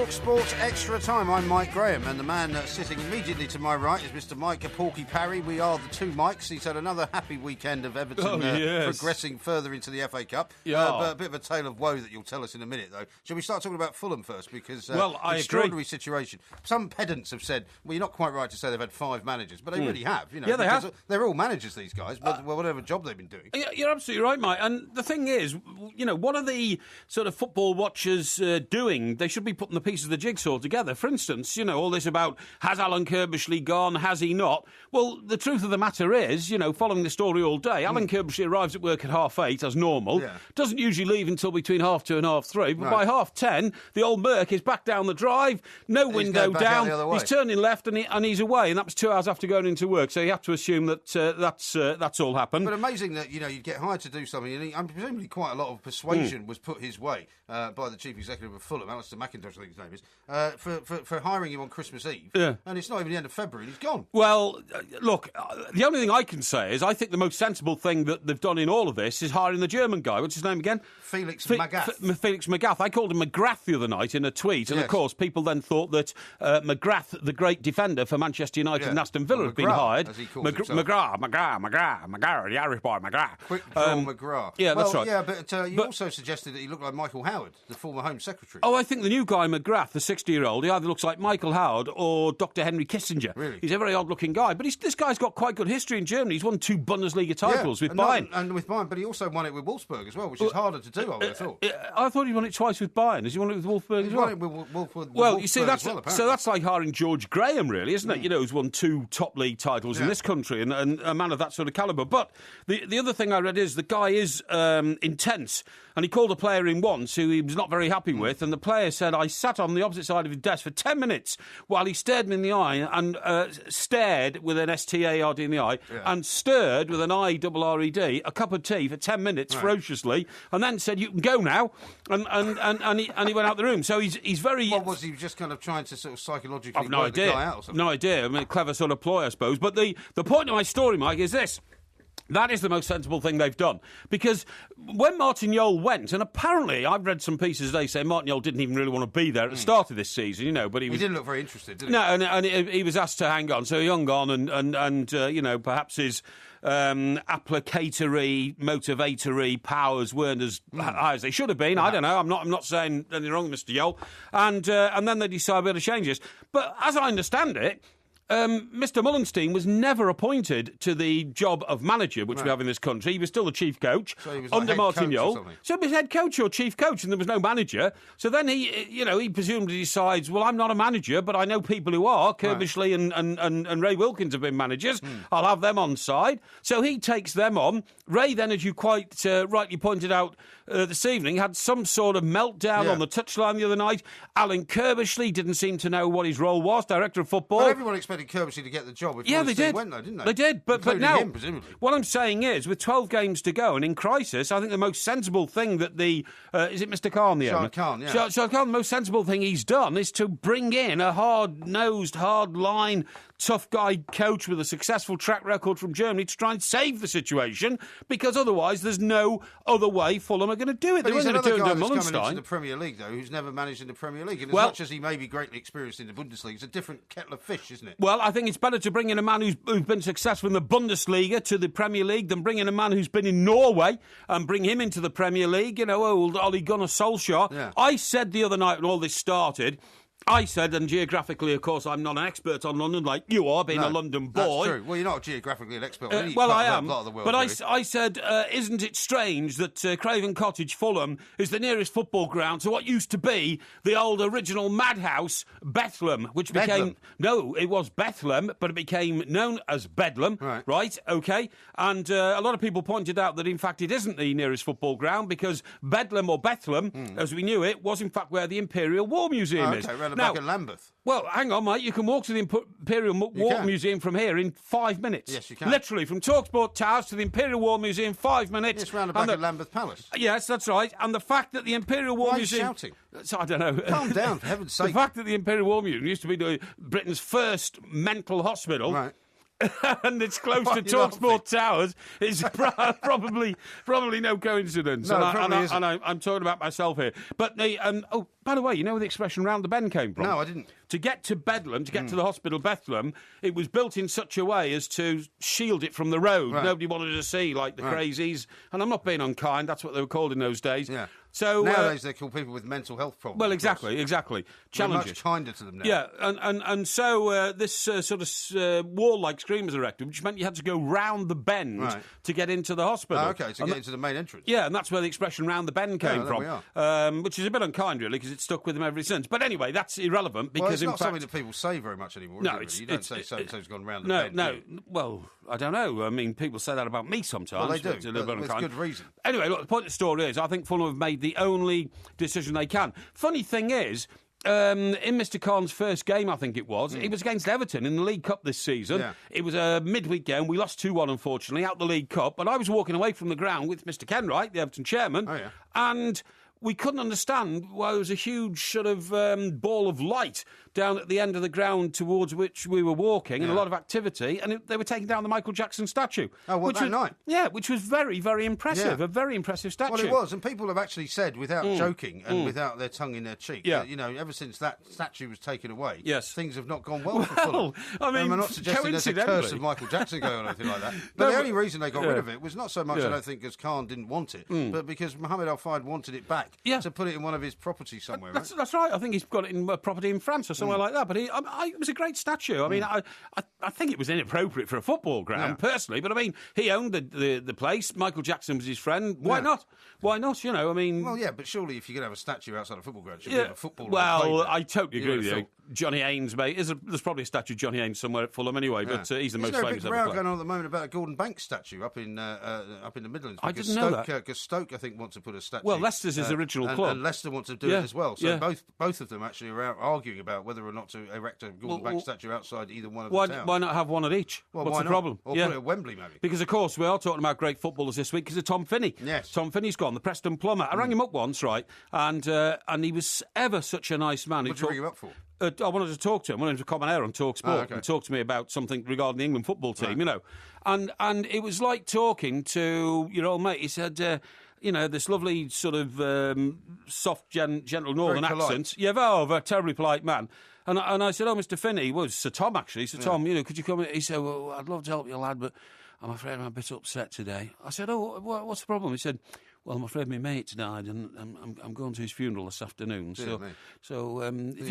Talk Sports Extra Time. I'm Mike Graham, and the man sitting immediately to my right is Mr. Mike Porky Parry. We are the two Mikes. He's had another happy weekend of Everton progressing further into the FA Cup. But a bit of a tale of woe that you'll tell us in a minute, though. Shall we start talking about Fulham first? Because I extraordinary agree. Situation. Some pedants have said, well, you're not quite right to say they've had 5 managers, but they really have. You know, Yeah, they have. They're all managers, these guys, but whatever job they've been doing. You're absolutely right, Mike. And the thing is, you know, what are the sort of football watchers doing? They should be putting the pieces of the jigsaw together. For instance, you know, all this about, has Alan Kirbishley gone, has he not? Well, the truth of the matter is, you know, following the story all day, Alan Kirbishley arrives at work at 8:30 as normal, doesn't usually leave until between 2:30 and 3:30, but by 10:30, the old Merc is back down the drive, no window down, he's turning left and he's away, and that was 2 hours after going into work, so you have to assume that that's all happened. But amazing that, you know, you'd get hired to do something, and presumably quite a lot of persuasion was put his way by the chief executive of Fulham, Alistair McIntosh, I think his name is, for hiring him on Christmas Eve. Yeah. And it's not even the end of February, and he's gone. Well, look, the only thing I can say is I think the most sensible thing that they've done in all of this is hiring the German guy. What's his name again? Felix Magath. Felix Magath. I called him McGrath the other night in a tweet, and of course people then thought that McGrath, the great defender for Manchester United and Aston Villa, had been hired. As he calls himself. McGrath, Harry Boy McGrath. Quick draw McGrath. Yeah, that's right. Yeah, but you also suggested that he looked like Michael Howard, the former Home Secretary. Oh, I think the new guy, McGrath, the 60-year-old, he either looks like Michael Howard or Dr. Henry Kissinger. Really? He's a very odd-looking guy, but this guy's got quite good history in Germany. He's won 2 Bundesliga titles with Bayern. And with Bayern, but he also won it with Wolfsburg as well, which is harder to do, I would have thought. I thought he won it twice with Bayern. Has he won it with Wolfsburg as well? He won it with Wolfsburg you see, as well, so that's like hiring George Graham, really, isn't it? You know, who's won 2 top league titles in this country and a man of that sort of calibre. But the other thing I read is the guy is intense, and he called a player in once who he was not very happy with, and the player said, I sat on the opposite side of his desk for 10 minutes while he stared me in the eye and stared with an S-T-A-R-D in the eye and stirred with an I-R-R-E-D a cup of tea for 10 minutes ferociously, and then said, you can go now, and he went out the room. So he's very... What was he just kind of trying to sort of psychologically I've no work idea. the guy out or something? No idea. I mean, a clever sort of ploy, I suppose. But the point of my story, Mike, is this. That is the most sensible thing they've done. Because when Martin Jol went, and apparently I've read some pieces today saying Martin Jol didn't even really want to be there at the start of this season, you know, but he didn't look very interested, did he? No, and he was asked to hang on. So he hung on and you know, perhaps his applicatory, motivatory powers weren't as high as they should have been. I don't know. I'm not saying anything wrong, Mr. Jol. And then they decided we had to change this. But as I understand it, Mr. Mullenstein was never appointed to the job of manager, which we have in this country. He was still the chief coach under Martin Jol. So he was head coach or chief coach, and there was no manager. So then he presumably decides, well, I'm not a manager, but I know people who are. Kirbishley and Ray Wilkins have been managers. I'll have them on side. So he takes them on. Ray then, as you quite rightly pointed out this evening, had some sort of meltdown on the touchline the other night. Alan Kirbishley didn't seem to know what his role was, director of football. But everyone expected Kirbishley to get the job. They did. Went, though, didn't they? They did, but now, him, presumably. What I'm saying is, with 12 games to go and in crisis, I think the most sensible thing that is it Mr. Khan, the owner? Khan, yeah. Shahid Khan, the most sensible thing he's done is to bring in a hard-nosed, hard-line, tough guy coach with a successful track record from Germany to try and save the situation, because otherwise there's no other way Fulham are going to do it. But they weren't going to do it under Mullenstein. Coming Mullenstein. into the Premier League, though, who's never managed in the Premier League. And as much as he may be greatly experienced in the Bundesliga, it's a different kettle of fish, isn't it? Well, I think it's better to bring in a man who's been successful in the Bundesliga to the Premier League than bring in a man who's been in Norway and bring him into the Premier League. You know, old Ole Gunnar Solskjaer. Yeah. I said the other night when all this started, I said, and geographically, of course, I'm not an expert on London like you are, being a London boy. That's true. Well, you're not geographically an expert on any I am. part of the world. But I said, isn't it strange that Craven Cottage, Fulham, is the nearest football ground to what used to be the old original madhouse, Bethlehem, which became... No, it was Bethlehem, but it became known as Bedlam. Right, OK. And a lot of people pointed out that, in fact, it isn't the nearest football ground because Bedlam or Bethlehem, as we knew it, was, in fact, where the Imperial War Museum is. Back at Lambeth. Well, hang on, mate. You can walk to the Imperial War Museum from here in 5 minutes. Yes, you can. Literally, from Talksport Towers to the Imperial War Museum, 5 minutes. It's round the back of Lambeth Palace. Yes, that's right. And the fact that the Imperial War Museum... Why are you shouting? So, I don't know. Calm down, for heaven's sake. The fact that the Imperial War Museum used to be Britain's first mental hospital... Right. and it's close to Talksport Towers, it's probably no coincidence. No, and I'm talking about myself here. But by the way, you know where the expression "round the bend" came from? No, I didn't. To get to Bedlam, to get to the hospital Bethlehem, it was built in such a way as to shield it from the road. Right. Nobody wanted to see, like the crazies. And I'm not being unkind, that's what they were called in those days. Yeah. So nowadays they call people with mental health problems. Well, exactly. We're Challenges. much kinder to them now. Yeah, and so this sort of wall-like screen was erected, which meant you had to go round the bend to get into the hospital. Oh, okay, to get into the main entrance. Yeah, and that's where the expression "round the bend" came from, which is a bit unkind, really, because it's stuck with them ever since. But anyway, that's irrelevant because it's not something that people say very much anymore. No, you don't say so-and-so's gone round the bend. No. Well, I don't know. I mean, people say that about me sometimes. Well, they do. It's a little bit with unkind. good reason. Anyway, look, the point of the story is, I think Fulham have made the only decision they can. Funny thing is, in Mr. Khan's first game, I think it was against Everton in the League Cup this season. Yeah. It was a midweek game. We lost 2-1, unfortunately, out the League Cup. But I was walking away from the ground with Mr. Kenwright, the Everton chairman, and we couldn't understand why there was a huge sort of ball of light down at the end of the ground towards which we were walking, and a lot of activity, and they were taking down the Michael Jackson statue. Oh, that night? Yeah, which was very, very impressive. Yeah. A very impressive statue. Well, it was, and people have actually said, without joking and without their tongue in their cheek, that, ever since that statue was taken away, things have not gone well for Fulham. I mean, I'm not suggesting there's a curse of Michael Jackson going on or anything like that. But the only reason they got rid of it was not so much, I don't think, because Khan didn't want it, but because Mohammed Al-Fayed wanted it back to put it in one of his properties somewhere. That's right. I think he's got it in a property in France or somewhere like that. But it was a great statue. I mean, I think it was inappropriate for a football ground, personally. But I mean, he owned the place. Michael Jackson was his friend. Why not? Why not? You know, I mean... Well, yeah, but surely if you're going to have a statue outside a football ground, it should be a footballer. Well, I totally agree with you. Johnny Haynes, mate. There's probably a statue of Johnny Haynes somewhere at Fulham anyway, but he's the most famous ever. There's a big row going on at the moment about a Gordon Banks statue up in the Midlands. I didn't know that. Because Stoke, I think, want to put a statue. Well, Leicester's his original club. And Leicester want to do it as well. So both of them actually are out arguing about whether or not to erect a Gordon Banks statue outside either one of the towns. Why not have one at each? Well, what's the problem? Or put it at Wembley, maybe. Because, of course, we are talking about great footballers this week because of Tom Finney. Yes. Tom Finney's gone, the Preston plumber. I rang him up once, right, and he was ever such a nice man. What did you ring him up for? I wanted to talk to him. I wanted to come on air on Talksport and talk to me about something regarding the England football team, you know. And it was like talking to your old mate. He said... this lovely sort of soft, gentle northern accent. Yeah, a terribly polite man. And I said, Mr. Finney, well, Sir Tom, actually. Sir Tom, could you come in? He said, well, I'd love to help you, lad, but I'm afraid I'm a bit upset today. I said, what's the problem? He said, well, I'm afraid my mate's died, and I'm going to his funeral this afternoon. Your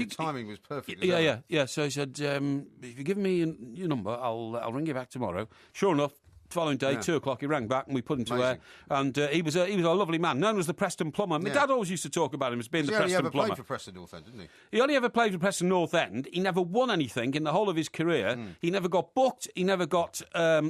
timing was perfect. Yeah. So he said, if you give me your number, I'll ring you back tomorrow. Sure enough. Following day, 2 o'clock, he rang back and we put him to air. And he was a lovely man, known as the Preston Plumber. My dad always used to talk about him as being the Preston Plumber. He only ever played for Preston North End, didn't he? He only ever played for Preston North End. He never won anything in the whole of his career. He never got booked. He never got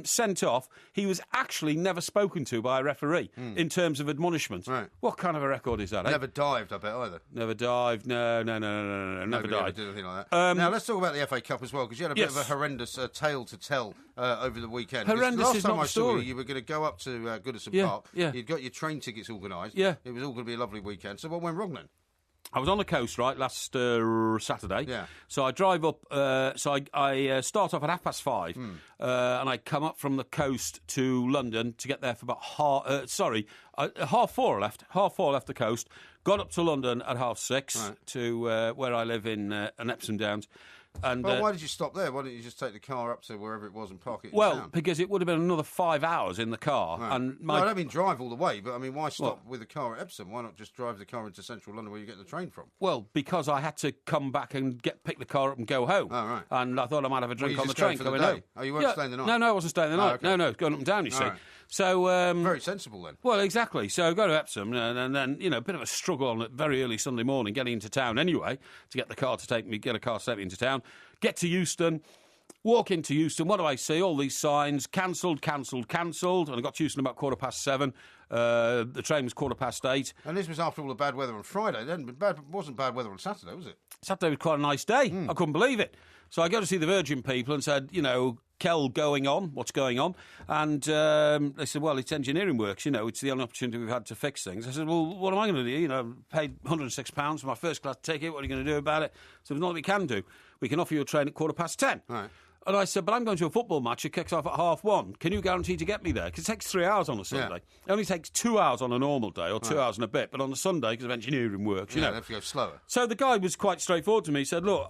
sent off. He was actually never spoken to by a referee in terms of admonishment. Right. What kind of a record is that? Never dived, I bet, either. Never dived. No. Never dived. Never did anything like that. Now, let's talk about the FA Cup as well, because you had a bit of a horrendous tale to tell over the weekend. Horrendous is not the story. Last time I saw you were going to go up to Goodison Park. Yeah. You'd got your train tickets organised. Yeah. It was all going to be a lovely weekend. So what went wrong then? I was on the coast, right, last Saturday. Yeah. So I drive up, I start off at 5:30, and I come up from the coast to London to get there for about half four left the coast. Got up to London at 6:30 to where I live in Epsom Downs. And, well, why did you stop there? Why didn't you just take the car up to wherever it was and park it in town? Because it would have been another 5 hours in the car. Right. And I don't mean drive all the way, but I mean, why stop with the car at Epsom? Why not just drive the car into central London where you get the train from? Well, because I had to come back and pick the car up and go home. Oh, right. And I thought I might have a drink on the train coming home. Oh, you weren't staying the night? No, I wasn't staying the night. Okay. No, going up and down, you see. Right. So very sensible then. Well, exactly. So I go to Epsom, and then a bit of a struggle on a very early Sunday morning getting into town anyway to get a car to take me into town. Get to Euston, walk into Euston. What do I see? All these signs: cancelled. And I got to Euston about 7:15. The train was 8:15. And this was after all the bad weather on Friday. It wasn't bad weather on Saturday, was it? Saturday was quite a nice day. I couldn't believe it. So I go to see the Virgin people and said, Kel, what's going on? And they said, well, it's engineering works, it's the only opportunity we've had to fix things. I said, well, what am I going to do? I paid £106 for my first class ticket. What are you going to do about it? So there's nothing we can do. We can offer you a train at 10:15. Right. And I said, but I'm going to a football match. It kicks off at 1:30. Can you guarantee to get me there? Because it takes 3 hours on a Sunday. Yeah. It only takes 2 hours on a normal day, or 2 hours and a bit. But on a Sunday, because of engineering works, you know. They have to go slower. So the guy was quite straightforward to me. He said, look,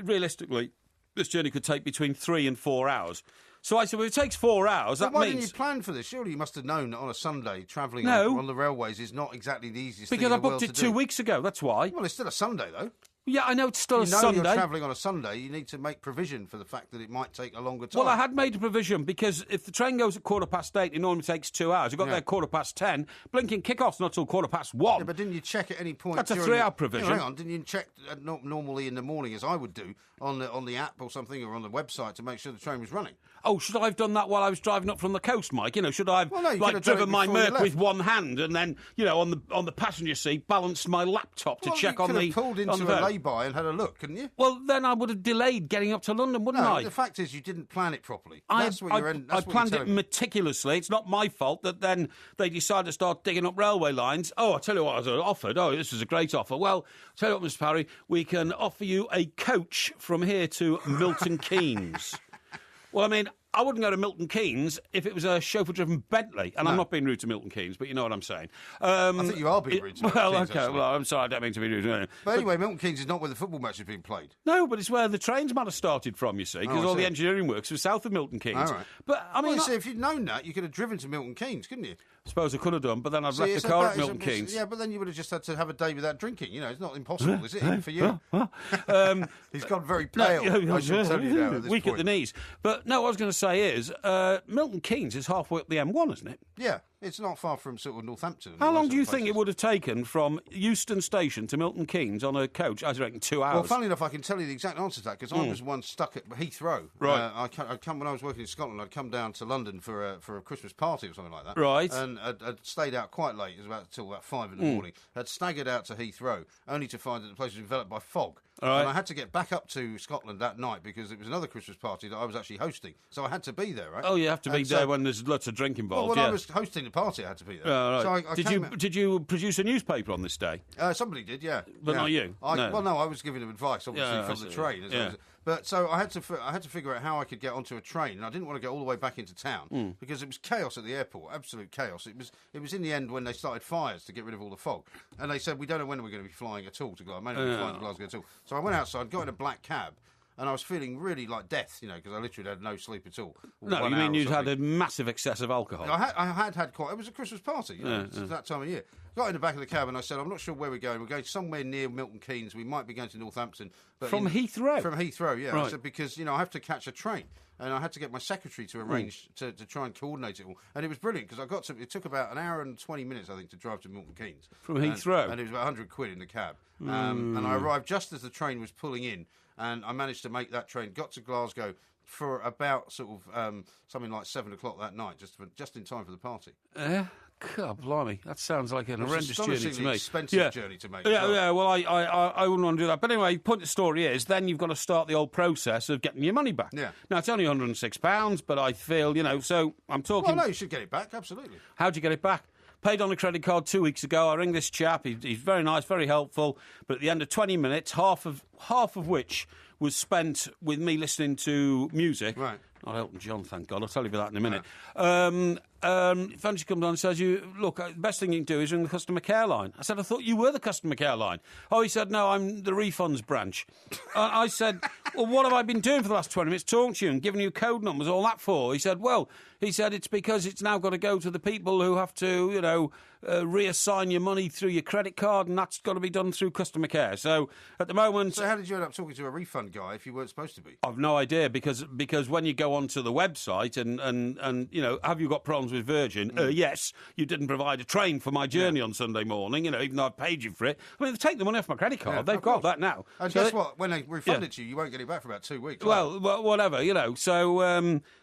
realistically, this journey could take between 3 and 4 hours. So I said, well, if it takes 4 hours, but why didn't you plan for this? Surely you must have known that on a Sunday, travelling on the railways is not exactly the easiest thing in the world to do. Because I booked it 2 weeks ago, that's why. Well, it's still a Sunday, though. Yeah, I know it's still a Sunday. You're travelling on a Sunday, you need to make provision for the fact that it might take a longer time. Well, I had made a provision because if the train goes at 8:15, it normally takes 2 hours. I got there at 10:15. Blinking kick-off's not till 1:15. Yeah, but didn't you check at any point? That's a 3-hour provision. Hang on, didn't you check normally in the morning, as I would do, on the app or something, or on the website to make sure the train was running? Oh, should I have done that while I was driving up from the coast, Mike? You know, should I have driven my Merc with one hand and then, on the passenger seat, balanced my laptop to check on the... you could have pulled into a lay-by and had a look, couldn't you? Well, then I would have delayed getting up to London, wouldn't I? The fact is you didn't plan it properly. I planned it meticulously. It's not my fault that then they decided to start digging up railway lines. Oh, I'll tell you what I was offered. Oh, this is a great offer. Well, I'll tell you what, Mr. Parry, we can offer you a coach from here to Milton Keynes. Well, I mean, I wouldn't go to Milton Keynes if it was a chauffeur-driven Bentley. And I'm not being rude to Milton Keynes, but you know what I'm saying. I think you are being rude to Milton Keynes. Okay, well, I'm sorry, I don't mean to be rude. But anyway, Milton Keynes is not where the football match is being played. No, but it's where the trains might have started from, you see, because all the engineering works were south of Milton Keynes. All right. But, I mean... Well, if you'd known that, you could have driven to Milton Keynes, couldn't you? I suppose I could have done, but then I'd left the car at Milton Keynes. Yeah, but then you would have just had to have a day without drinking. You know, it's not impossible, is it, for you? He's gone very pale, I should tell you now at this weak point. At the knees. But no, what I was going to say is, Milton Keynes is halfway up the M1, isn't it? Yeah, it's not far from sort of Northampton. How long do you think it would have taken from Euston Station to Milton Keynes on a coach? I reckon 2 hours. Well, funnily enough, I can tell you the exact answer to that, because I was once stuck at Heathrow. Right. I'd come when I was working in Scotland, I'd come down to London for a Christmas party or something like that. Right. And I'd stayed out quite late. It was till about 5 in the morning. I'd staggered out to Heathrow, only to find that the place was enveloped by fog. Right. And I had to get back up to Scotland that night because it was another Christmas party that I was actually hosting. So I had to be there, right? Oh, you have to be there when there's lots of drink involved. Well, when I was hosting the party, I had to be there. Right. So did you produce a newspaper on this day? Somebody did, yeah. But not you? Well, no, I was giving them advice, obviously, from the train. But so I had to figure out how I could get onto a train, and I didn't want to go all the way back into town because it was chaos at the airport, absolute chaos. It was in the end when they started fires to get rid of all the fog, and they said we don't know when we're going to be flying at all to Glasgow. I may not be flying to Glasgow at all. So I went outside, got in a black cab. And I was feeling really like death, because I literally had no sleep at all. No, you mean you'd had a massive excess of alcohol? I had quite... It was a Christmas party, it's that time of year. Got in the back of the cab and I said, I'm not sure where we're going. We're going somewhere near Milton Keynes. We might be going to Northampton. But From Heathrow? From Heathrow, yeah. Right. I said, because, I have to catch a train. And I had to get my secretary to arrange to try and coordinate it all. And it was brilliant, because it took about an hour and 20 minutes, I think, to drive to Milton Keynes. From Heathrow? And it was about 100 quid in the cab. And I arrived just as the train was pulling in. And I managed to make that train, got to Glasgow for about sort of something like 7 o'clock that night, just in time for the party. God, blimey, that sounds like an horrendous journey to me. Expensive journey to make. Yeah, well, I wouldn't want to do that. But anyway, the point of the story is, then you've got to start the old process of getting your money back. Yeah. Now, it's only £106, but I feel, so I'm talking... Well, no, you should get it back, absolutely. How'd you get it back? Paid on a credit card 2 weeks ago. I ring this chap. He's very nice, very helpful. But at the end of 20 minutes, half of which was spent with me listening to music. Right. Not Elton John, thank God. I'll tell you about that in a minute. Eventually comes on and says, look, the best thing you can do is ring the customer care line. I said, I thought you were the customer care line. Oh, he said, no, I'm the refunds branch. I said, well, what have I been doing for the last 20 minutes? Talking to you and giving you code numbers, all that for? He said, it's because it's now got to go to the people who have to, reassign your money through your credit card, and that's got to be done through customer care. So at the moment... So how did you end up talking to a refund guy if you weren't supposed to be? I've no idea, because when you go onto the website and have you got problems with Virgin? Yes, you didn't provide a train for my journey on Sunday morning, even though I've paid you for it. I mean, they take the money off my credit card. They've got that now. And guess what? When they refund it to you, you won't get it back for about 2 weeks. Well, whatever,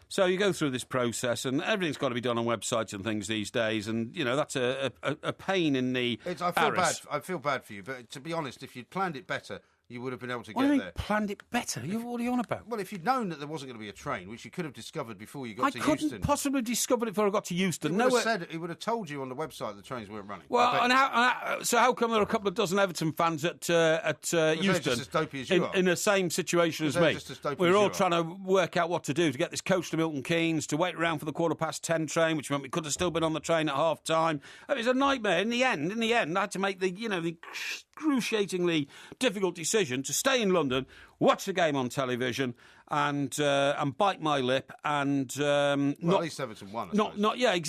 So you go through this process, and everything's got to be done on websites and things these days, and that's a pain in the. I feel bad for you, but to be honest, if you'd planned it better, you would have been able to What get do you there. mean, planned it better? What are you on about? Well, if you'd known that there wasn't going to be a train, which you could have discovered before you got to Houston. I Euston. couldn't possibly discover it before I got to Euston. He would have told you on the website the trains weren't running. Well, so how come there are a couple of dozen Everton fans at Euston just as dopey as you are. in the same situation as me? Just as dopey We're as all you trying to work out what to do to get this coach to Milton Keynes, to wait around for the 10:15 train, which meant we could have still been on the train at half time. It was a nightmare. In the end, I had to make the excruciatingly difficult decision to stay in London, watch the game on television, and bite my lip and at least Everton won. Not be at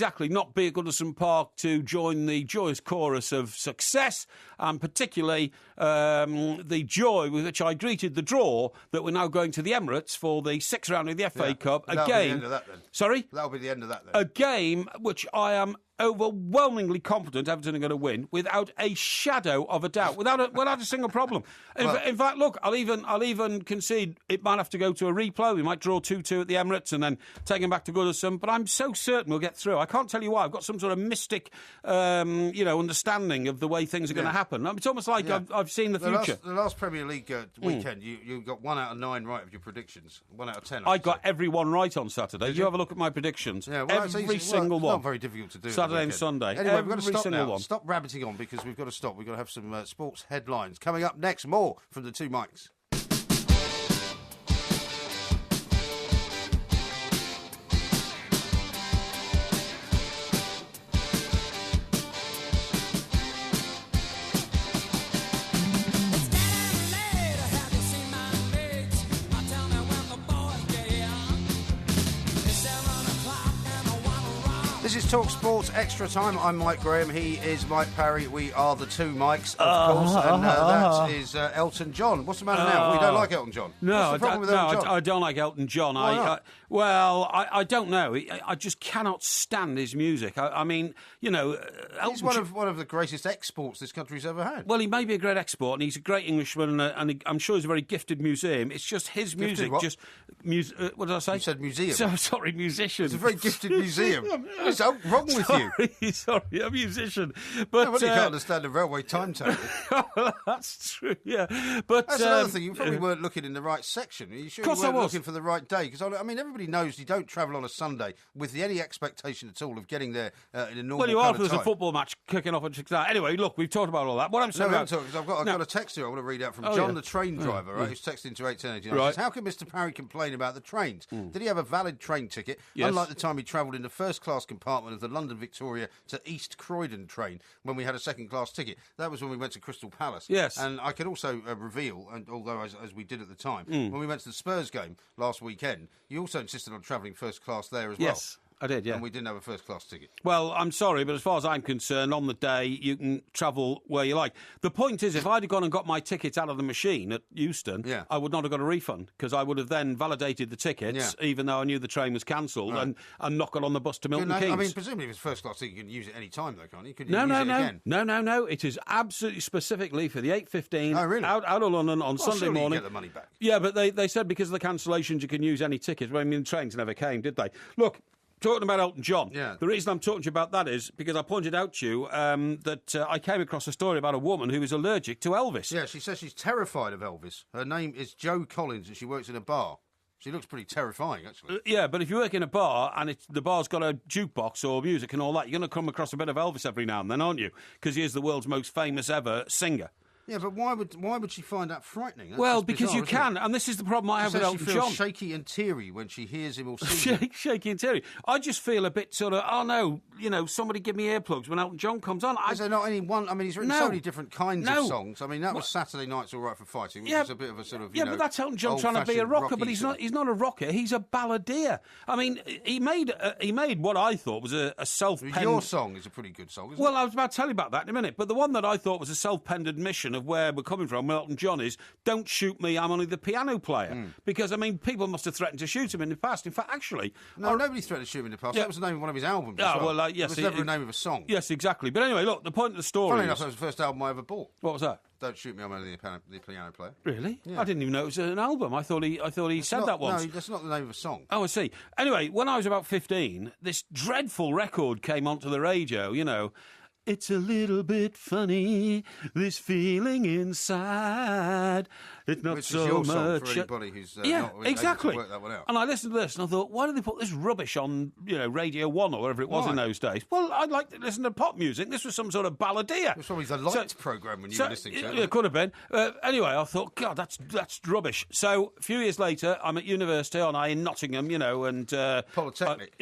Goodison Park to join the joyous chorus of success, and particularly the joy with which I greeted the draw that we're now going to the Emirates for the sixth round of the FA Cup. That'll be the end of that, then. Sorry? That'll be the end of that, then. A game which I am overwhelmingly confident Everton are going to win without a shadow of a doubt, without a single problem. In fact, look, I'll even concede it might have to go to a replay. We might draw 2-2 at the Emirates and then take him back to Goodison. But I'm so certain we'll get through. I can't tell you why. I've got some sort of mystic, understanding of the way things are going to happen. It's almost like I've seen the future. The last Premier League weekend, you got 1 out of 9 right of your predictions. 1 out of 10. I got every one right on Saturday. You have a look at my predictions. Yeah, every single one. Not very difficult to do. Saturday and Sunday. Anyway, we've got to every stop now. one. Stop rabbiting on because we've got to stop. We've got to have some sports headlines. Coming up next, more from the two mics. This is Talk Sports Extra Time. I'm Mike Graham. He is Mike Parry. We are the two mics, of course. And that is Elton John. What's the matter now? We don't like Elton John. No, What's the problem with Elton John? I don't like Elton John. Why not? I don't know. I just cannot stand his music. Elton He's one of the greatest exports this country's ever had. Well, he may be a great export, and he's a great Englishman, and I'm sure he's a very gifted museum. It's just his music. What? What did I say? You said museum. Sorry, musician. It's a very gifted museum. What's wrong with you? Sorry, a musician. But you can't understand the railway timetable. That's true, yeah. But that's another thing. You probably weren't looking in the right section. Are you sure you weren't looking for the right day? Because everybody knows you don't travel on a Sunday with any expectation at all of getting there in a normal. Well, you are if there's a football match kicking off at 6 hours. Anyway, look, we've talked about all that. What I'm saying I've got a text here I want to read out from John, the train driver, who's texting to 81089. Right. Says, how can Mr. Parry complain about the trains? Did he have a valid train ticket? Yes. Unlike the time he travelled in the first-class compartment of the London Victoria to East Croydon train when we had a second-class ticket. That was when we went to Crystal Palace. Yes. And I can also reveal, and although as we did at the time, when we went to the Spurs game last weekend, you also insisted on travelling first class there as well. Yes. I did, yeah. And we didn't have a first-class ticket. Well, I'm sorry, but as far as I'm concerned, on the day, you can travel where you like. The point is, if I'd have gone and got my ticket out of the machine at Euston, I would not have got a refund, because I would have then validated the tickets, even though I knew the train was cancelled, and not got on the bus to Milton Keynes. I mean, presumably if it's first-class ticket, you can use it any time, though, can't you? Could you use it again? No. It is absolutely specifically for the 8:15 really? out of London on Sunday morning. You get the money back. Yeah, but they said because of the cancellations, you can use any ticket. Well, I mean, the trains never came, did they? Look, talking about Elton John, the reason I'm talking to you about that is because I pointed out to you that I came across a story about a woman who was allergic to Elvis. Yeah, she says she's terrified of Elvis. Her name is Jo Collins and she works in a bar. She looks pretty terrifying, actually. Yeah, but if you work in a bar and the bar's got a jukebox or music and all that, you're going to come across a bit of Elvis every now and then, aren't you? Because he is the world's most famous ever singer. Yeah, but why would she find that frightening? That's well, because bizarre, you can, and this is the problem I have with Elton John. She feels shaky and teary when she hears him or sees him. Shaky and teary. I just feel a bit sort of, somebody give me earplugs when Elton John comes on. Is there not any one? I mean, he's written so many different kinds of songs. I mean, that was Saturday Night's All Right for Fighting, which is a bit of a sort of, but that's Elton John trying to be a rocker, but he's not a rocker. He's a balladeer. I mean, he made what I thought was a self-penned... Your song is a pretty good song, isn't it? Well, I was about to tell you about that in a minute, but the one that I thought was a self-penned admission of where we're coming from, Elton John, is don't shoot me, I'm only the piano player. Because, I mean, people must have threatened to shoot him in the past. In fact, actually... No, nobody threatened to shoot him in the past. That was the name of one of his albums as well. Yes. It was never the name of a song. Yes, exactly. But anyway, look, the point of the story Funny enough, that was the first album I ever bought. What was that? Don't Shoot Me, I'm only the piano player. Really? Yeah. I didn't even know it was an album. I thought he said that once. No, that's not the name of a song. Oh, I see. Anyway, when I was about 15, this dreadful record came onto the radio, It's a little bit funny, this feeling inside. It's not Which so is your much. Song for anybody who's yeah, not exactly. able to work that one out. And I listened to this and I thought, why do they put this rubbish on, Radio 1 or whatever it was in those days? Well, I'd like to listen to pop music. This was some sort of balladeer. It was probably the Lights programme when you were listening to it. It could have been. Anyway, I thought, God, that's rubbish. So a few years later, I'm at university, aren't I, in Nottingham, and Polytechnic.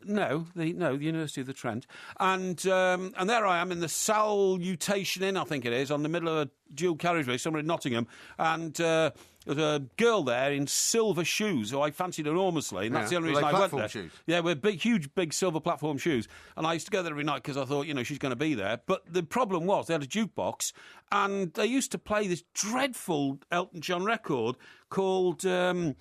No, the University of the Trent, and there I am in the Salutation Inn, I think it is, on the middle of a dual carriageway somewhere in Nottingham, and there's a girl there in silver shoes who I fancied enormously, and that's the only reason I went there. Shoes? Yeah, with huge, big silver platform shoes, and I used to go there every night because I thought, she's going to be there. But the problem was they had a jukebox, and they used to play this dreadful Elton John record called Benny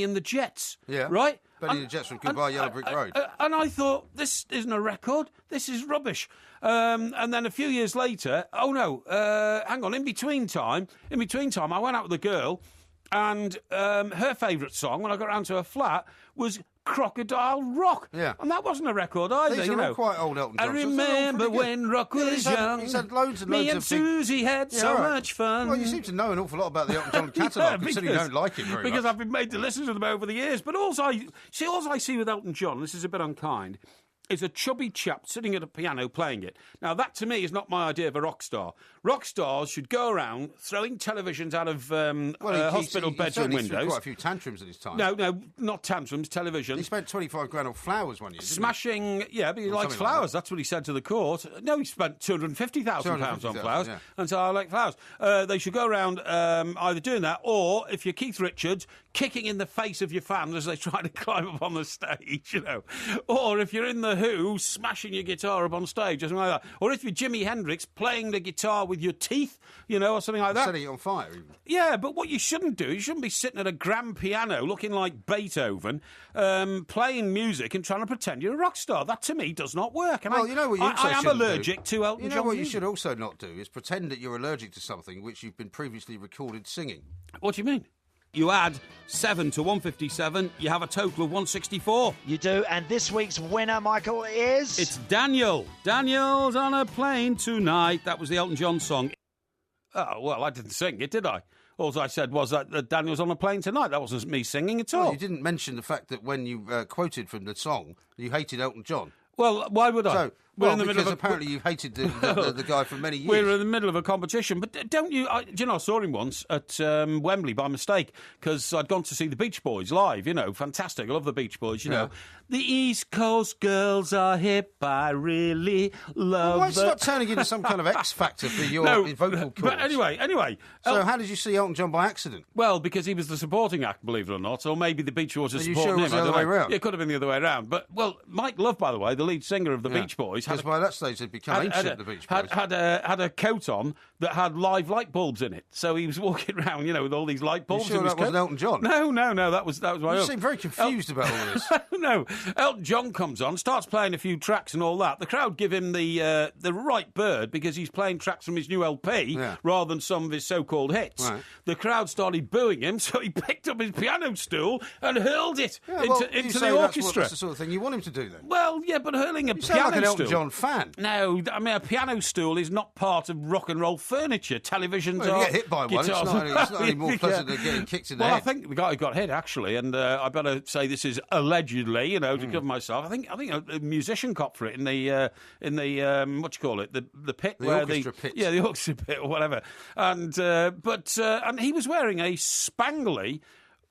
and the Jets. Yeah, right. Benny and the Jets from Goodbye Yellow Brick Road. And I thought, this isn't a record. This is rubbish. And then a few years later, hang on. In between time, I went out with a girl, and her favourite song when I got round to her flat was Crocodile Rock. Yeah. And that wasn't a record either. These are all quite old Elton John. I remember when Rock was young. He's had loads and Me loads and of Susie had so much fun. Well, you seem to know an awful lot about the Elton John catalogue, considering you don't like him very much. Because I've been made to listen to them over the years. But all I see with Elton John, this is a bit unkind, is a chubby chap sitting at a piano playing it. Now, that to me is not my idea of a rock star. Rock stars should go around throwing televisions out of hospital bedroom windows. He threw quite a few tantrums at his time. No, not tantrums, television. He spent 25 grand on flowers one year, didn't Smashing, but he likes flowers. That's what he said to the court. No, he spent £250,000 on flowers. Yeah. And so I like flowers. They should go around either doing that, or if you're Keith Richards, kicking in the face of your fans as they try to climb up on the stage, Or if you're in the Who, smashing your guitar up on stage, or something like that. Or if you're Jimi Hendrix, playing the guitar with your teeth, or something like that. Setting it on fire, even. Yeah, but what you shouldn't do, you shouldn't be sitting at a grand piano looking like Beethoven, playing music and trying to pretend you're a rock star. That, to me, does not work. And you know what you also I am allergic to Elton John. You know what you should also not do is pretend that you're allergic to something which you've been previously recorded singing. What do you mean? You add 7 to 157, you have a total of 164. You do, and this week's winner, Michael, is... It's Daniel. Daniel's on a plane tonight. That was the Elton John song. Oh, well, I didn't sing it, did I? All I said was that Daniel's on a plane tonight. That wasn't me singing at all. Well, you didn't mention the fact that when you quoted from the song, you hated Elton John. Well, why would I? Because apparently you've hated the guy for many years. We're in the middle of a competition. But don't you... I saw him once at Wembley by mistake because I'd gone to see the Beach Boys live, fantastic. I love the Beach Boys, know. The East Coast girls are hip. I really love why is it not turning into some kind of X Factor for your vocal cords? But anyway... So how did you see Elton John by accident? Well, because he was the supporting act, believe it or not, or maybe the Beach Boys were supporting him. Are you sure it was the other way around? It could have been the other way around. But, Mike Love, by the way, the lead singer of the Beach Boys... Because by that stage they'd become ancient, the Beach Boys. Had a coat on that had live light bulbs in it. So he was walking around, with all these light bulbs in his coat. Wasn't Elton John? No, that was my You seem very confused about all this. No, Elton John comes on, starts playing a few tracks and all that. The crowd give him the right bird because he's playing tracks from his new LP rather than some of his so-called hits. Right. The crowd started booing him, so he picked up his piano stool and hurled it into the orchestra. That's the sort of thing you want him to do, then? Well, yeah, but hurling a piano stool... You sound like an Elton John fan. No, I mean, a piano stool is not part of rock and roll furniture. Televisions if you get hit by one, it's not any more pleasant than getting kicked in the head. Well, I think the guy who got hit, actually, and I better say this is allegedly, to cover myself. I think a musician copped for it in the what do you call it, the pit, the orchestra pit. Yeah, the orchestra pit or whatever. And and he was wearing a spangly,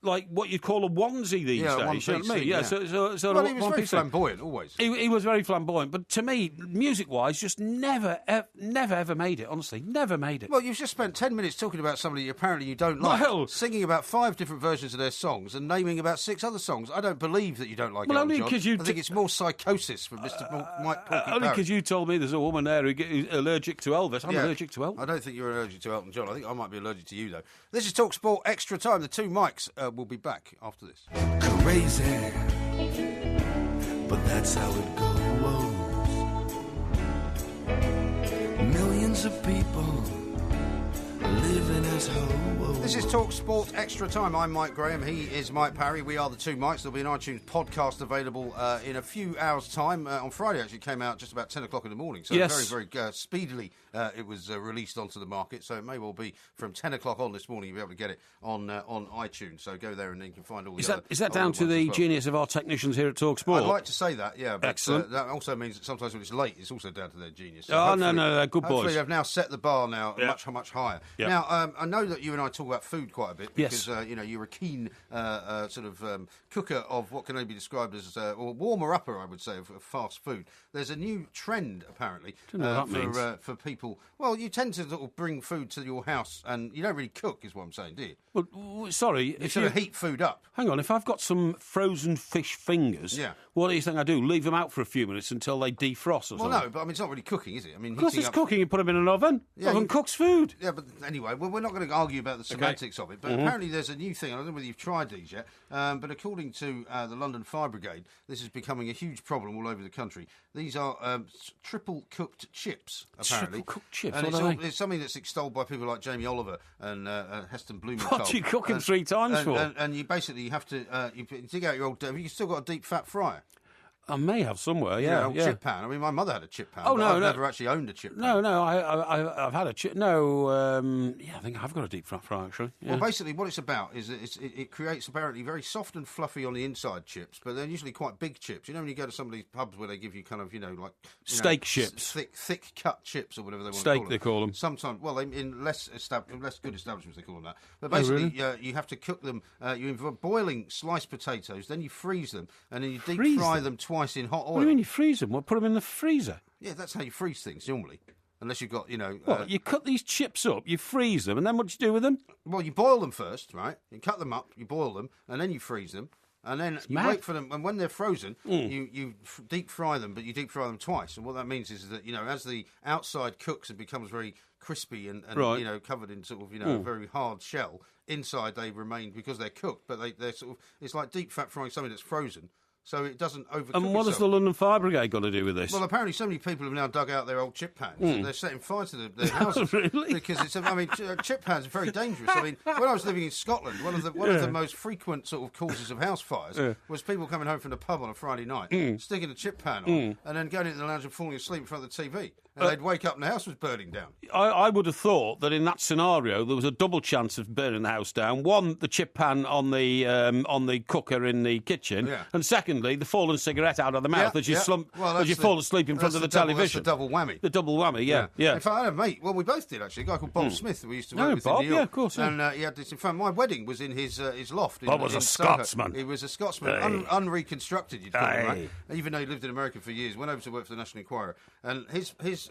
like what you'd call a onesie these days. One-piece, you know what I mean? Yeah. So he was very flamboyant, always. He was very flamboyant, but to me, music-wise, just never ever made it. Honestly, never made it. Well, you've just spent 10 minutes talking about somebody apparently you don't like, singing about 5 different versions of their songs and naming about 6 other songs. I don't believe that you don't like Elton John. I think it's more psychosis from Mr. Mike Porky Only because you told me there's a woman there who's allergic to Elvis. I'm allergic to Elvis. I don't think you're allergic to Elton John. I think I might be allergic to you, though. This is TalkSport Extra Time. The 2 mics will be back after this. Crazy, but that's how it goes. Millions of people living as ho. This is Talk Sport Extra Time. I'm Mike Graham. He is Mike Parry. We are the two Mikes. There'll be an iTunes podcast available in a few hours' time. On Friday, actually, came out just about 10 o'clock in the morning. So yes. very, very speedily it was released onto the market. So it may well be from 10 o'clock on this morning, you'll be able to get it on iTunes. So go there and then you can find all the other. Is that down to the genius of our technicians here at Talk Sport? I'd like to say that, yeah. But, excellent. That also means that sometimes when it's late, it's also down to their genius. So no, they're good boys. Hopefully they've now set the bar now much, much higher. Yeah. Now, I know that you and I talk about food quite a bit. Because, yes. You're a keen cooker of what can only be described as, or warmer-upper, I would say, of fast food. There's a new trend, apparently, for people. Well, you tend to sort of bring food to your house, and you don't really cook, is what I'm saying, do you? Well, sorry. You sort of heat food up. Hang on, if I've got some frozen fish fingers, what do you think I do? Leave them out for a few minutes until they defrost or something? Well, no, but I mean, it's not really cooking, is it? I mean, of course it's cooking. You put them in an oven. Oven cooks food. Yeah, but anyway, we're not going to argue about the semantics of it, but apparently there's a new thing. I don't know whether you've tried these yet, but according to the London Fire Brigade, this is becoming a huge problem all over the country. These are triple cooked chips, apparently. Triple cooked chips? And it's something that's extolled by people like Jamie Oliver and Heston Blumenthal. What, you cook them 3 times for? And you basically have to you dig out your old... You've still got a deep fat fryer. I may have somewhere, yeah. Chip pan. I mean, my mother had a chip pan. Oh, no, I've never actually owned a chip pan. No, I've had a chip. No, I think I've got a deep fry actually. Yeah. Well, basically, what it's about is that it creates apparently very soft and fluffy on the inside chips, but they're usually quite big chips. You know, when you go to some of these pubs where they give you kind of, steak chips, thick cut chips or whatever they want steak, to call them. they call them. Sometimes, well, in less good establishments they call them that. But basically, really? You have to cook them. You involve boiling sliced potatoes, then you freeze them, and then you deep fry them twice in hot oil. What do you mean you freeze them? Well, put them in the freezer. Yeah, that's how you freeze things normally. Unless you've got, What, you cut these chips up, you freeze them, and then what do you do with them? Well, you boil them first, right? You cut them up, you boil them, and then you freeze them. And then you wait for them, and when they're frozen, you deep fry them, but you deep fry them twice. And what that means is that, as the outside cooks and becomes very crispy and right. Covered in sort of, a very hard shell, inside they remain, because they're cooked, but they're sort of, it's like deep fat frying something that's frozen. So it doesn't overcook And what has the London Fire Brigade got to do with this? Well, apparently so many people have now dug out their old chip pans. And they're setting fire to their houses. Really? Because chip pans are very dangerous. I mean, when I was living in Scotland, one of the most frequent sort of causes of house fires was people coming home from the pub on a Friday night, sticking a chip pan on, and then going into the lounge and falling asleep in front of the TV. And they'd wake up and the house was burning down. I would have thought that in that scenario there was a double chance of burning the house down. One, the chip pan on the cooker in the kitchen, and secondly, the fallen cigarette out of the mouth as you fall asleep in front of the television. That's the double whammy. The double whammy, yeah. In fact, I had a mate. Well, we both did actually. A guy called Bob Smith, who we used to work with Bob, in New York. yeah, of course. Yeah. And he had this. In fact, my wedding was in his loft. Bob was a Scotsman. He was a Scotsman, unreconstructed. You'd call him, right? Even though he lived in America for years, went over to work for the National Enquirer, and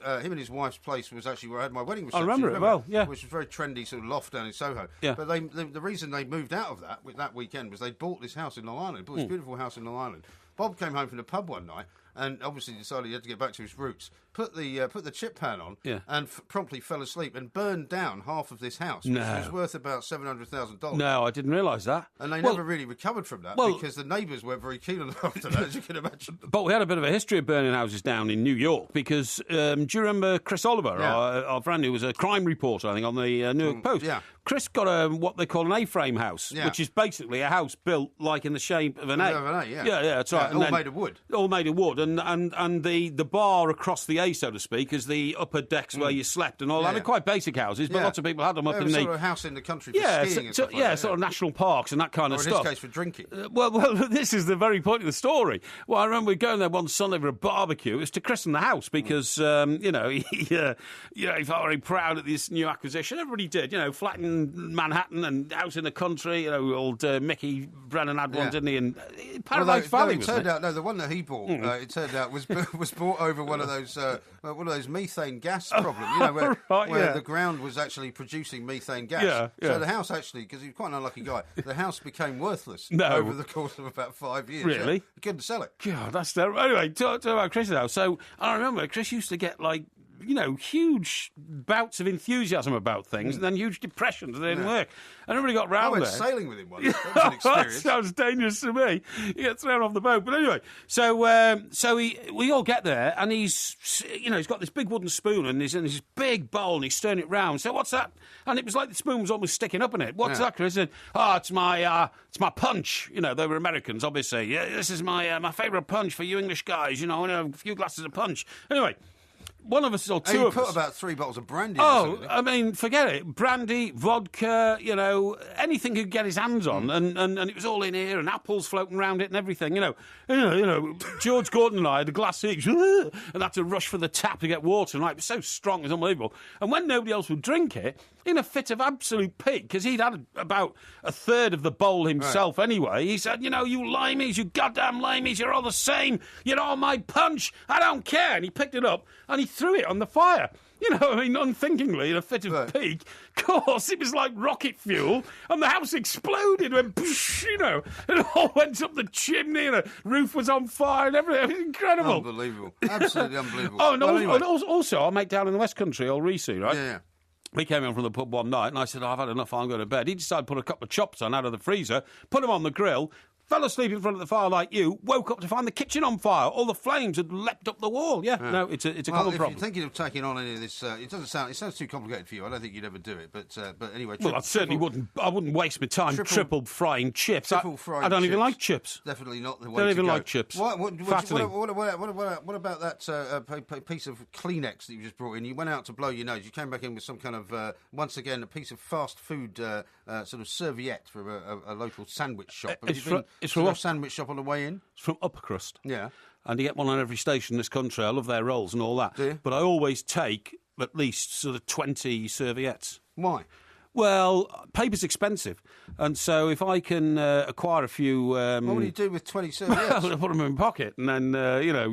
him and his wife's place was actually where I had my wedding reception. I remember it well, yeah. Which was a very trendy sort of loft down in Soho. Yeah. But the reason they moved out of that weekend was they bought this house in Long Island. Bought this beautiful house in Long Island. Bob came home from the pub one night and obviously decided he had to get back to his roots. Put the chip pan on and promptly fell asleep and burned down half of this house, which was worth about $700,000. No, I didn't realise that. And they never really recovered from that because the neighbours weren't very keen on it after that, as you can imagine. But we had a bit of a history of burning houses down in New York because do you remember Chris Oliver, our friend who was a crime reporter, I think, on the New York Post? Yeah. Chris got what they call an A-frame house, which is basically a house built like in the shape of an A. Yeah, that's right. All made of wood. All made of wood, and the bar across the A, so to speak, is the upper decks where you slept and all that. They're quite basic houses, but lots of people had them up in the sort of a house in the country for skiing and stuff like that. Sort of national parks and that kind of stuff. In this case, for drinking. Well, this is the very point of the story. Well, I remember going there one Sunday for a barbecue. It was to christen the house because he felt very proud of this new acquisition. Everybody did, flat in Manhattan and house in the country. Old Mickey Brennan had one, didn't he? And Paradise Valley. It turned out the one that he bought. It turned out was bought over one of those methane gas problems. Where the ground was actually producing methane gas. So the house actually, because he was quite an unlucky guy, the house became worthless over the course of about 5 years. Really? He couldn't sell it. God, that's terrible. Anyway, talk about Chris's house. So I remember Chris used to get huge bouts of enthusiasm about things, and then huge depressions that didn't work. And everybody got round there. I went sailing with him once. That was an experience. That sounds dangerous to me. He gets thrown off the boat. But anyway, so we all get there, and he's got this big wooden spoon and he's in this big bowl, and he's stirring it round. So what's that? And it was like the spoon was almost sticking up in it. What's that, Chris? He said, it's my punch. They were Americans, obviously. Yeah, this is my favourite punch for you English guys. A few glasses of punch. Anyway. One of us or two of us. He put about 3 bottles of brandy. I mean, forget it. Brandy, vodka, anything he could get his hands on, and it was all in here, and apples floating around it and everything. George Gordon and I had a glass each, and had to rush for the tap to get water. And it was so strong, it was unbelievable. And when nobody else would drink it, in a fit of absolute pique, because he'd had about a third of the bowl himself anyway, he said, you limeys, you goddamn limeys, you're all the same. You're all my punch. I don't care. And he picked it up and he threw it on the fire. Unthinkingly, in a fit of pique. Of course, it was like rocket fuel, and the house exploded, went, and it all went up the chimney, and the roof was on fire, and everything. It was incredible. Unbelievable. Absolutely unbelievable. And also, our mate down in the West Country, old Reese, right? Yeah. He came in from the pub one night, and I said, I've had enough, I'm going to bed. He decided to put a couple of chops on out of the freezer, put them on the grill, fell asleep in front of the fire like you, woke up to find the kitchen on fire. All the flames had leapt up the wall. Yeah. No, it's a common problem. If you're thinking of taking on any of this, it sounds too complicated for you. I don't think you'd ever do it. But anyway. I certainly wouldn't. I wouldn't waste my time triple frying chips. I don't even like chips. Definitely not the way Don't to even go. like chips. What about that piece of Kleenex that you just brought in? You went out to blow your nose. You came back in with some kind of, once again, a piece of fast food sort of serviette from a local sandwich shop. It's from a sandwich shop on the way in? It's from Upper Crust. Yeah. And you get one on every station in this country. I love their rolls and all that. Do you? But I always take at least sort of 20 serviettes. Why? Well, paper's expensive, and so if I can acquire a few... what do you do with 20 serviettes? Well, I put them in my pocket and then,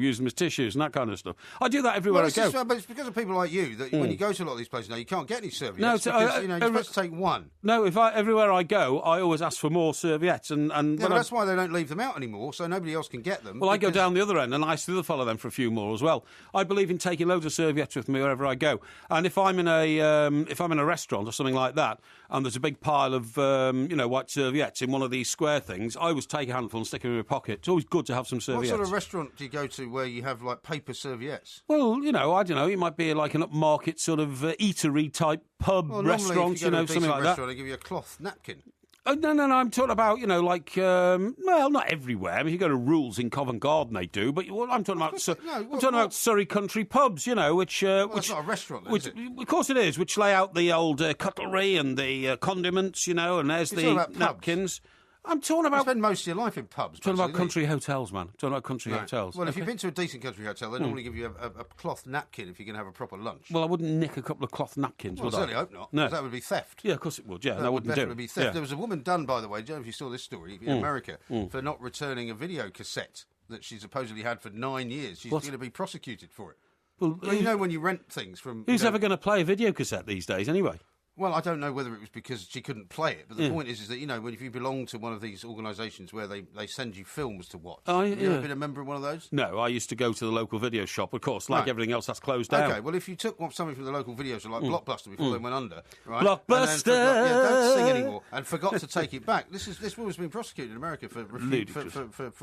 use them as tissues and that kind of stuff. I do that everywhere I go. But it's because of people like you that when you go to a lot of these places now, you can't get any serviettes because you're supposed to take one. No, everywhere I go, I always ask for more serviettes. That's why they don't leave them out anymore, so nobody else can get them. Well, I go down the other end and I still follow them for a few more as well. I believe in taking loads of serviettes with me wherever I go. And if I'm in a restaurant or something like that, and there's a big pile of, white serviettes in one of these square things, I always take a handful and stick them in my pocket. It's always good to have some serviettes. What sort of restaurant do you go to where you have, like, paper serviettes? Well, I don't know. It might be like an upmarket sort of eatery-type pub restaurant, something like that. They give you a cloth napkin. Oh, no, I'm talking about, not everywhere. I mean, if you go to Rules in Covent Garden, they do, but I'm talking about Surrey country pubs, which... it's not a restaurant, is it? Of course it is, which lay out the old cutlery and the condiments, and there's the napkins. I'm talking about... You spend most of your life in pubs. Talking about country hotels, man. Talking about country hotels. Well, if you've been to a decent country hotel, they normally give you a cloth napkin if you can have a proper lunch. Well, I wouldn't nick a couple of cloth napkins, would I? I certainly hope not. No. That would be theft. Yeah, of course it would, yeah. That wouldn't do. Be theft. Yeah. There was a woman done, by the way, Joe, if you saw this story, in America, for not returning a video cassette that she supposedly had for 9 years. She's going to be prosecuted for it. Well, when you rent things from... Who's ever going to play a video cassette these days, anyway? Well, I don't know whether it was because she couldn't play it, but the point is that, if you belong to one of these organisations where they send you films to watch, have you ever been a member of one of those? No, I used to go to the local video shop, of course, like everything else that's closed down. Okay, well, if you took something from the local video shop, like Blockbuster, before they went under, right? Blockbuster! Don't sing anymore, and forgot to take it back. This woman's been prosecuted in America for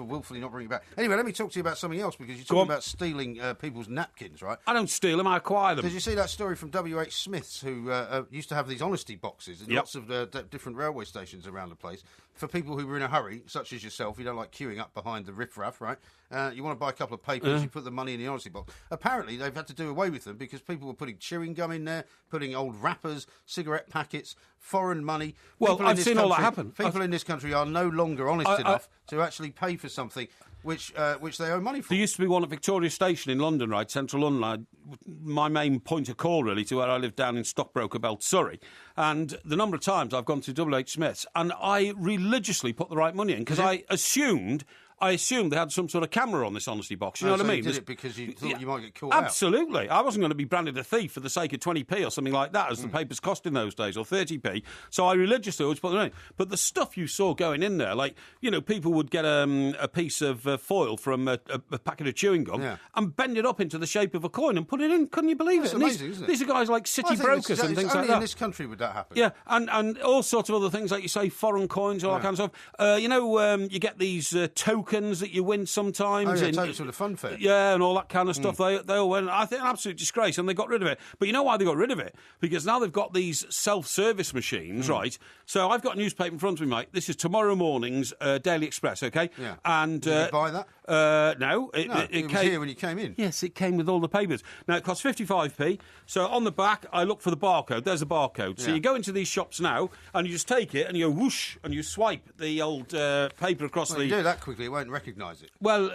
willfully not bringing it back. Anyway, let me talk to you about something else, because you're talking about stealing people's napkins, right? I don't steal them, I acquire them. Did you see that story from W.H. Smith's, who used to have these honesty boxes in lots of different railway stations around the place for people who were in a hurry, such as yourself? You don't like queuing up behind the riffraff, right? You want to buy a couple of papers, you put the money in the honesty box. Apparently, they've had to do away with them because people were putting chewing gum in there, putting old wrappers, cigarette packets, foreign money. Well, I've seen all that happen. People in this country are no longer honest enough to actually pay for something which they owe money for. There used to be one at Victoria Station in London, right, central London, my main point of call, really, to where I live down in Stockbroker Belt, Surrey. And the number of times I've gone to W.H. Smith's, and I religiously put the right money in, because I assumed I assumed they had some sort of camera on this honesty box. You know what I mean? You did it because you thought you might get caught Absolutely. I wasn't going to be branded a thief for the sake of 20p or something like that, as the papers cost in those days, or 30p. So I religiously always put them in. But the stuff you saw going in there, like, you know, people would get a piece of foil from a packet of chewing gum and bend it up into the shape of a coin and put it in. Couldn't you believe it? Amazing, isn't it? These are guys like city brokers and things like that. In this country would that happen? Yeah, and all sorts of other things, like you say, foreign coins, all that kind of stuff. You get these tokens that you win sometimes. Oh, yeah, tokens for the fun fair. Yeah, and all that kind of stuff. They all went. I think an absolute disgrace, and they got rid of it. But you know why they got rid of it? Because now they've got these self-service machines, right? So I've got a newspaper in front of me, mate. This is tomorrow morning's Daily Express, okay? Yeah. And did you buy that? No, it came was here when you came in. Yes, it came with all the papers. Now, it costs 55p. So on the back, I look for the barcode. There's a barcode. So you go into these shops now, and you just take it, and you go whoosh, and you swipe the old paper across the... you do that quickly, it won't recognise it. Well,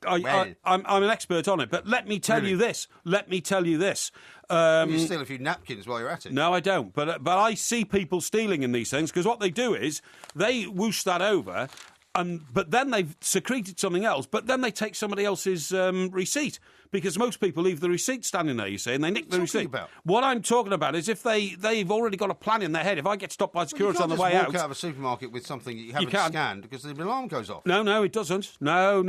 I'm an expert on it, but let me tell you this. You steal a few napkins while you're at it. No, I don't. But I see people stealing in these things, because what they do is they whoosh that over... but then they've secreted something else, but then they take somebody else's receipt, because most people leave the receipt standing there, you see, and they nick the receipt. What I'm talking about is if they've already got a plan in their head. If I get stopped by security on the way out... You can't just walk out of a supermarket with something that you haven't scanned because the alarm goes off. No, it doesn't. No,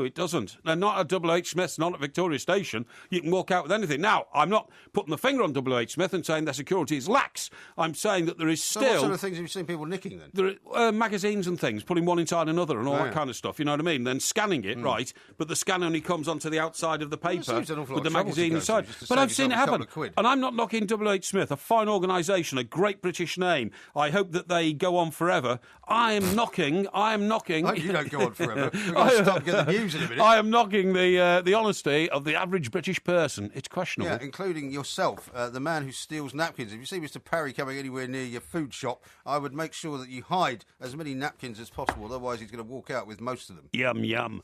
it doesn't. No, not at WH Smith's, not at Victoria Station. You can walk out with anything. Now, I'm not putting the finger on WH Smith and saying their security is lax. I'm saying that there is still... So what sort of things have you seen people nicking then? There are magazines and things, putting one inside another and all that kind of stuff, you know what I mean? Then scanning it, right, but the scan only comes onto the outside of the paper with the magazine inside. But I've seen it happen. And I'm not knocking WH Smith, a fine organisation, a great British name. I hope that they go on forever. I am knocking... I hope you don't go on forever. We're going to stop getting the news in a minute. I am knocking the honesty of the average British person. It's questionable. Yeah, including yourself, the man who steals napkins. If you see Mr. Parry coming anywhere near your food shop, I would make sure that you hide as many napkins as possible. Otherwise, he's going to walk out with most of them. Yum, yum.